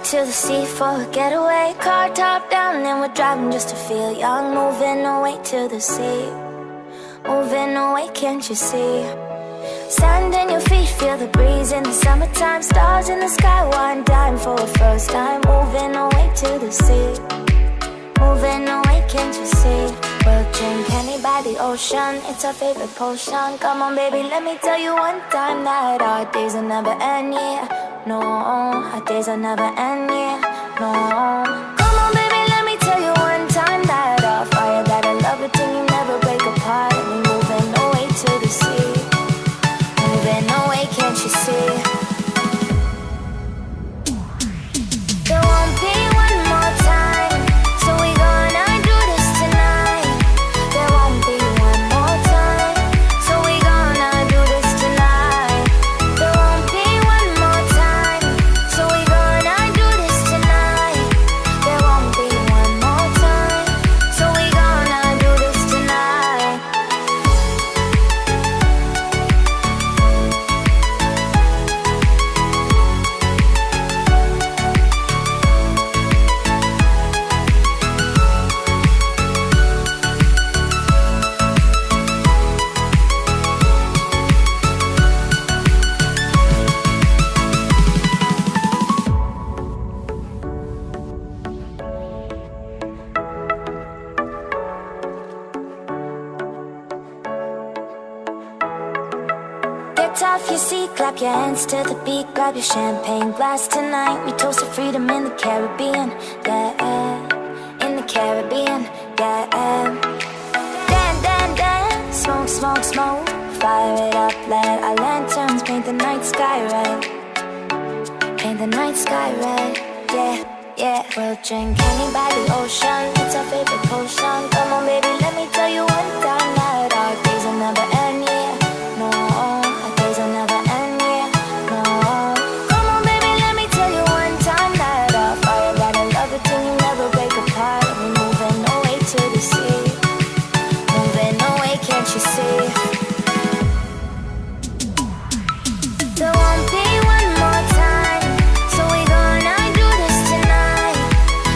to the sea for a getaway. Car top down and we're driving just to feel young. Moving away to the sea, moving away, can't you see? Sand in your feet, feel the breeze in the summertime. Stars in the sky, one dime for a first time. Moving away to the sea, moving away, can't you see? We'll drink honey by the ocean, it's our favorite potion. Come on baby, let me tell you one time that our days will never end, yeah. No, our days will never end, yeah. No. Come on baby, let me tell you one time that our fire, that I love it till you never break apart. And we're moving away to the sea, moving away, can't you see? There won't be one more time, so we gonna do this tonight. There won't be one more time, so we gonna do this tonight. There won't be one more time, so we gonna do this tonight. There won't be one more time, so we gonna do this tonight. Get off your seat, clap your hands to the beat. Grab your champagne glass tonight. We toast to freedom in the Caribbean, yeah. In the Caribbean, yeah. Dan, dan, dan, smoke, smoke, smoke. Fire it up, let our lanterns paint the night sky red. Paint the night sky red, yeah, yeah. We'll drink honey by the ocean, it's our favorite potion. Come on baby, let me tell you one time that our days will never end, yeah. No, our days will never end, yeah. No. Come on baby, let me tell you one time that our fire, that I love it till you never break apart. We're moving away to the sea, moving away, can't you see? There won't be one more time, so we gonna do this tonight.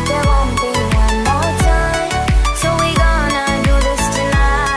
There won't be one more time, so we gonna do this tonight.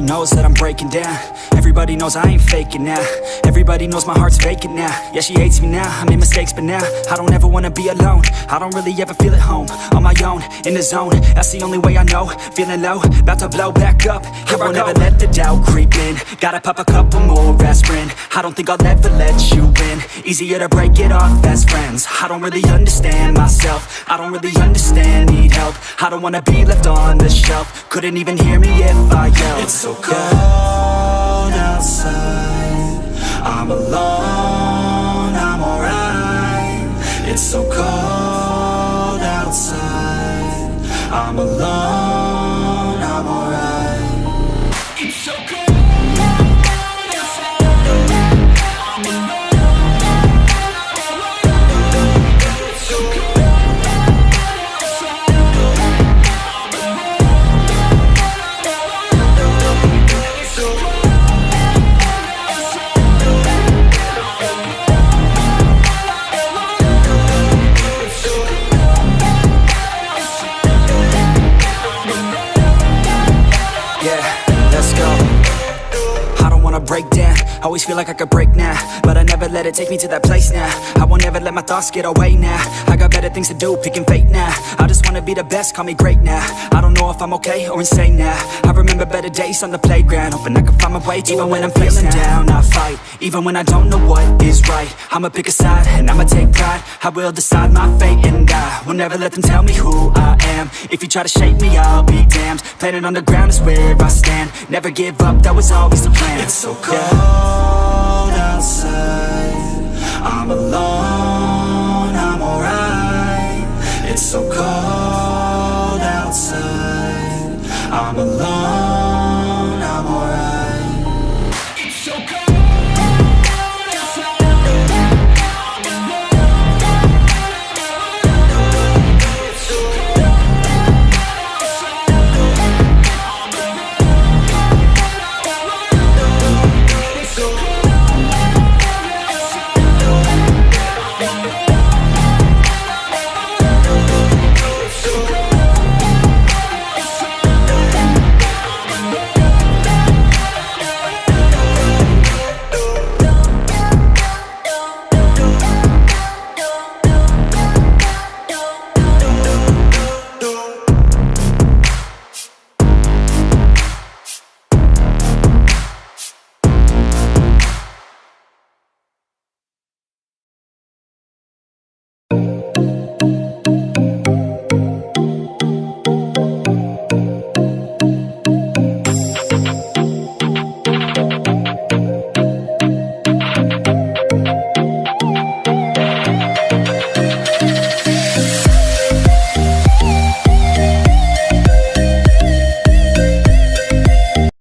knows that I'm breaking down. Everybody knows I ain't faking now. Everybody knows my heart's vacant now. Yeah, she hates me now, I made mistakes but now I don't ever wanna be alone. I don't really ever feel at home. On my own, in the zone, that's the only way I know. Feeling low, about to blow back up. Here I won't ever let the doubt creep in. Gotta pop a couple more aspirin. I don't think I'll ever let you in. Easier to break it off best friends. I don't really understand myself. I don't really understand, need help. I don't wanna be left on the shelf. Couldn't even hear me if I yelled. It's so cold outside, I'm alone, I'm alright. It's so cold outside, I'm alone, I'm alright. It's so cold. Break down, always feel like I could break now, but I never let it take me to that place now. I won't ever let my thoughts get away now. I got better things to do, picking fate now. I just wanna be the best, call me great now. I don't know if I'm okay or insane now. I remember better days on the playground, hoping I can find my way to even when I'm feeling down, I fight, even when I don't know what is right. I'ma pick a side, and I'ma take pride. I will decide my fate, and I will never let them tell me who I am. If you try to shape me, I'll be damned. Planet on the ground is where I stand. Never give up, that was always the plan. It's so cold outside,